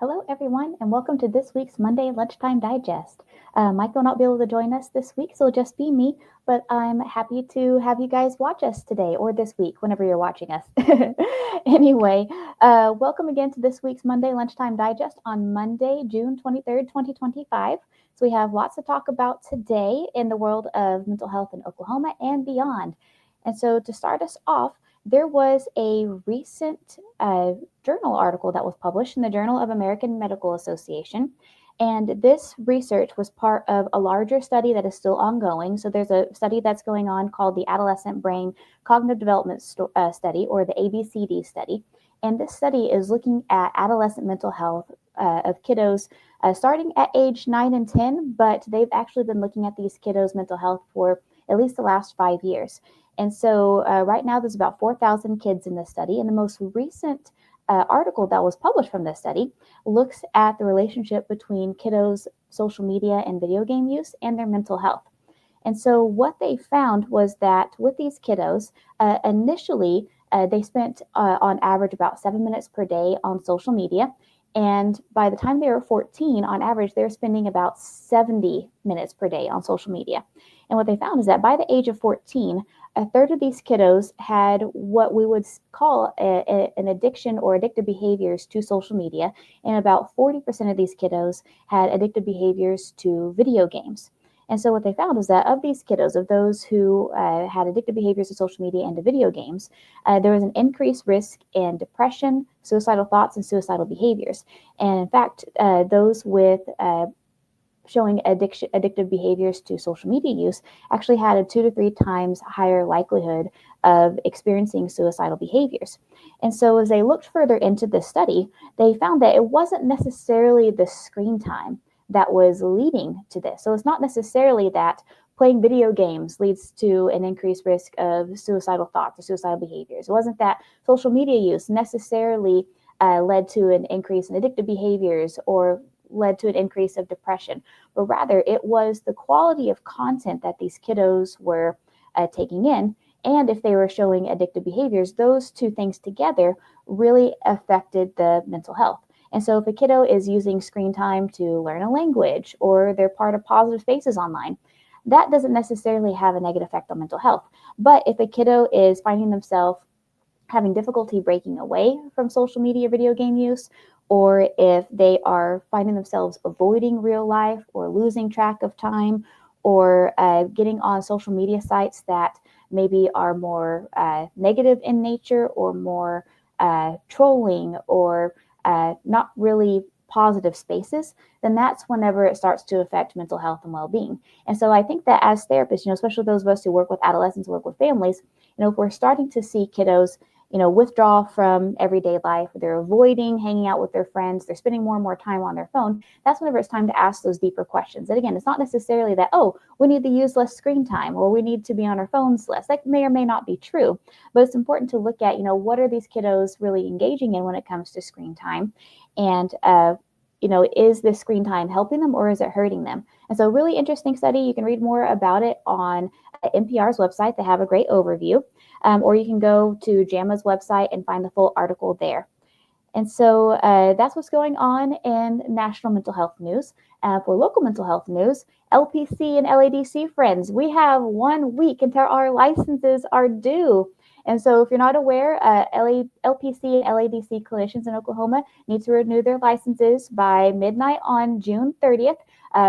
Hello, everyone, and welcome to this week's Monday Lunchtime Digest. Mike will not be able to join us this week, so it'll just be me, but I'm happy to have you guys watch us today or this week, whenever you're watching us. Anyway, welcome again to this week's Monday Lunchtime Digest on Monday, June 23rd, 2025. So we have lots to talk about today in the world of mental health in Oklahoma and beyond. And so to start us off, there was a recent journal article that was published in the Journal of American Medical Association. And this research was part of a larger study that is still ongoing. So there's a study that's going on called the Adolescent Brain Cognitive Development Study, or the ABCD study. And this study is looking at adolescent mental health of kiddos starting at age 9 and 10, but they've actually been looking at these kiddos' mental health for at least the last 5 years. And so right now there's about 4,000 kids in this study. And the most recent article that was published from this study looks at the relationship between kiddos' social media and video game use and their mental health. And so what they found was that with these kiddos, initially they spent on average about 7 minutes per day on social media. And by the time they were 14, on average, they're spending about 70 minutes per day on social media. And what they found is that by the age of 14, a third of these kiddos had what we would call an addiction or addictive behaviors to social media. And about 40% of these kiddos had addictive behaviors to video games. And so what they found was that of these kiddos, of those who had addictive behaviors to social media and to video games, there was an increased risk in depression, suicidal thoughts, and suicidal behaviors. And in fact, those with showing addictive behaviors to social media use actually had a 2 to 3 times higher likelihood of experiencing suicidal behaviors. And so as they looked further into this study, they found that it wasn't necessarily the screen time that was leading to this. So it's not necessarily that playing video games leads to an increased risk of suicidal thoughts or suicidal behaviors. It wasn't that social media use necessarily led to an increase in addictive behaviors or led to an increase of depression, but rather it was the quality of content that these kiddos were taking in. And if they were showing addictive behaviors, those two things together really affected the mental health. And so if a kiddo is using screen time to learn a language or they're part of positive spaces online, that doesn't necessarily have a negative effect on mental health. But if a kiddo is finding themselves having difficulty breaking away from social media video game use, or if they are finding themselves avoiding real life or losing track of time, or getting on social media sites that maybe are more negative in nature or more trolling or not really positive spaces, then that's whenever it starts to affect mental health and well-being. And so I think that as therapists, especially those of us who work with adolescents, work with families, if we're starting to see kiddos withdraw from everyday life, they're avoiding hanging out with their friends, they're spending more and more time on their phone, that's whenever it's time to ask those deeper questions. And again, it's not necessarily that, oh, we need to use less screen time or we need to be on our phones less. That may or may not be true, but it's important to look at, what are these kiddos really engaging in when it comes to screen time? And, is this screen time helping them or is it hurting them? And so really interesting study. You can read more about it on NPR's website. They have a great overview. Or you can go to JAMA's website and find the full article there. And so that's what's going on in national mental health news. For local mental health news, LPC and LADC friends, we have 1 week until our licenses are due. And so if you're not aware, LPC and LADC clinicians in Oklahoma need to renew their licenses by midnight on June 30th,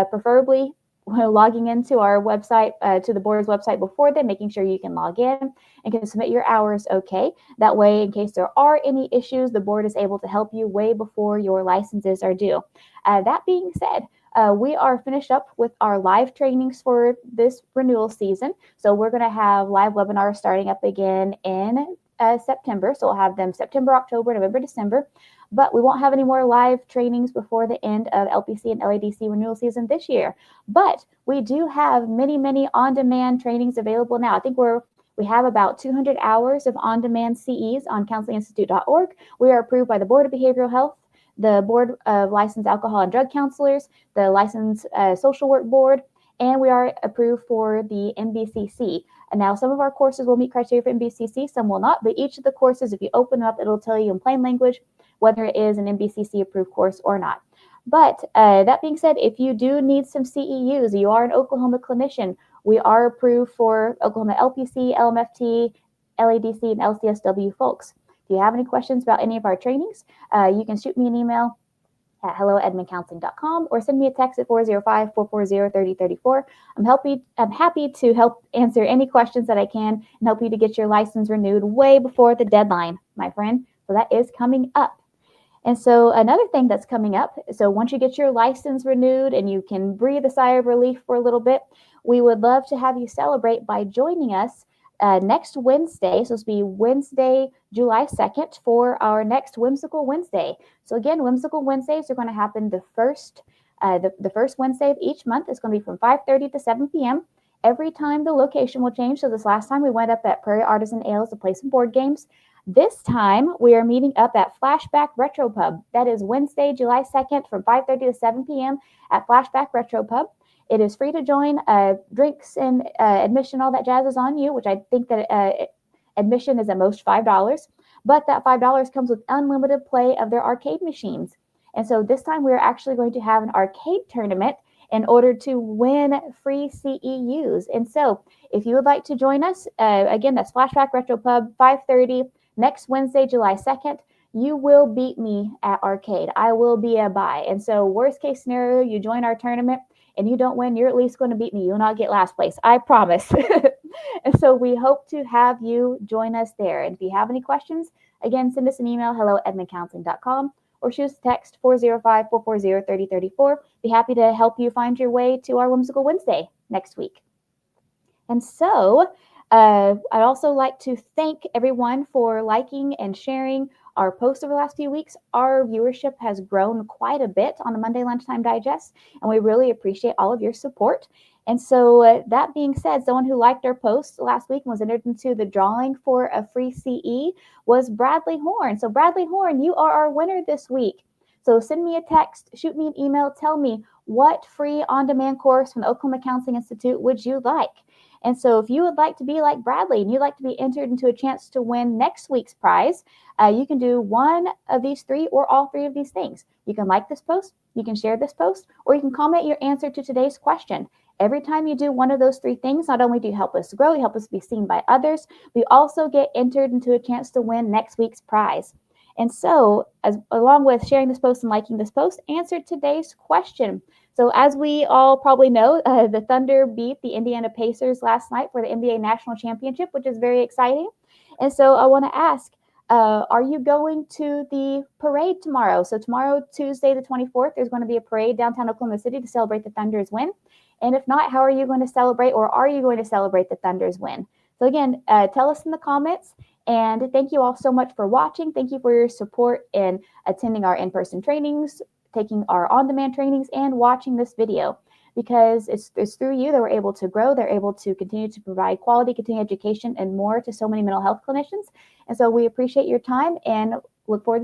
preferably logging into our website, to the board's website before then, making sure you can log in and can submit your hours okay. That way, in case there are any issues, the board is able to help you way before your licenses are due. That being said, we are finished up with our live trainings for this renewal season. So we're going to have live webinars starting up again in September. So we'll have them September, October, November, December. But we won't have any more live trainings before the end of LPC and LADC renewal season this year. But we do have many, many on-demand trainings available now. I think we have about 200 hours of on-demand CEs on counselinginstitute.org. We are approved by the Board of Behavioral Health, the Board of Licensed Alcohol and Drug Counselors, the Licensed Social Work Board, and we are approved for the MBCC. And now some of our courses will meet criteria for MBCC, some will not, but each of the courses, if you open up, it'll tell you in plain language whether it is an NBCC approved course or not. But that being said, if you do need some CEUs, you are an Oklahoma clinician, we are approved for Oklahoma LPC, LMFT, LADC, and LCSW folks. If you have any questions about any of our trainings, you can shoot me an email at hello@edmondcounseling.com or send me a text at 405-440-3034. I'm happy to help answer any questions that I can and help you to get your license renewed way before the deadline, my friend. So that is coming up. And so another thing that's coming up, so once you get your license renewed and you can breathe a sigh of relief for a little bit, we would love to have you celebrate by joining us next Wednesday. So it's be Wednesday, July 2nd for our next Whimsical Wednesday. So again, Whimsical Wednesdays are going to happen the first Wednesday of each month. It's going to be from 5:30 to 7 p.m. Every time the location will change. So this last time we went up at Prairie Artisan Ales to play some board games. This time we are meeting up at Flashback Retro Pub. That is Wednesday, July 2nd from 5:30 to 7 p.m. at Flashback Retro Pub. It is free to join. Drinks and admission, all that jazz is on you, which I think that admission is at most $5. But that $5 comes with unlimited play of their arcade machines. And so this time we're actually going to have an arcade tournament in order to win free CEUs. And so if you would like to join us, again, that's Flashback Retro Pub, 5:30, next Wednesday, July 2nd. You will beat me at arcade. I will be a bye. And so worst case scenario, you join our tournament and you don't win, you're at least going to beat me. You'll not get last place. I promise. And so we hope to have you join us there. And if you have any questions, again, send us an email, hello@edmondcounseling.com, or shoot us a text 405-440-3034. Be happy to help you find your way to our Whimsical Wednesday next week. And so I'd also like to thank everyone for liking and sharing our posts over the last few weeks. Our viewership has grown quite a bit on the Monday Lunchtime Digest, and we really appreciate all of your support. And so that being said, someone who liked our post last week and was entered into the drawing for a free CE was Bradley Horn. So Bradley Horn, you are our winner this week. So send me a text, shoot me an email, tell me what free on-demand course from the Oklahoma Counseling Institute would you like? And so if you would like to be like Bradley and you'd like to be entered into a chance to win next week's prize, you can do one of these three or all three of these things. You can like this post, you can share this post, or you can comment your answer to today's question. Every time you do one of those three things, not only do you help us grow, you help us be seen by others, we also get entered into a chance to win next week's prize. And so, along with sharing this post and liking this post, answer today's question. So as we all probably know, the Thunder beat the Indiana Pacers last night for the NBA National Championship, which is very exciting. And so I want to ask, are you going to the parade tomorrow? So tomorrow, Tuesday the 24th, there's going to be a parade downtown Oklahoma City to celebrate the Thunder's win. And if not, how are you going to celebrate, or are you going to celebrate the Thunder's win? So again, tell us in the comments. And thank you all so much for watching. Thank you for your support in attending our in-person trainings, taking our on-demand trainings, and watching this video, because it's through you that we're able to grow. They're able to continue to provide quality, continuing education, and more to so many mental health clinicians. And so we appreciate your time and look forward to